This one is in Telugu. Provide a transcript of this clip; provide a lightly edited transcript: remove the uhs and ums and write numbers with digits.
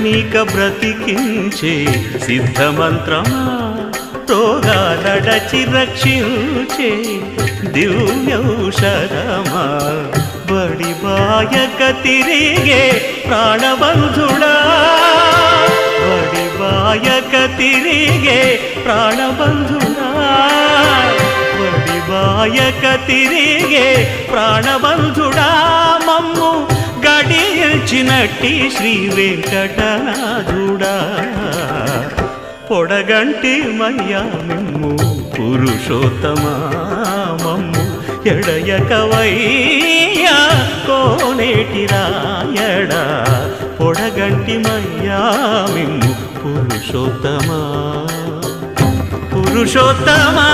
నీక బ్రతికించే సిద్ధమంత్రమా రోగాలడచి రక్షించే దివ్యౌషధమా బడి బాయక తిరిగే ప్రాణబంధుడా బడి బాయక తిరిగే ప్రాణబంధుడా బడి బాయక తిరిగే ప్రాణబంధుడా మమ్ము గడిచినట్టి శ్రీ వెంకటనాథుడా పొడగంటి మయ్యా మిమ్ము పురుషోత్తమా మమ్ము ఎడయకవయ్యా కోనేటి రాయడా పొడగంటి మయ్యా మిమ్ము పురుషోత్తమా పురుషోత్తమా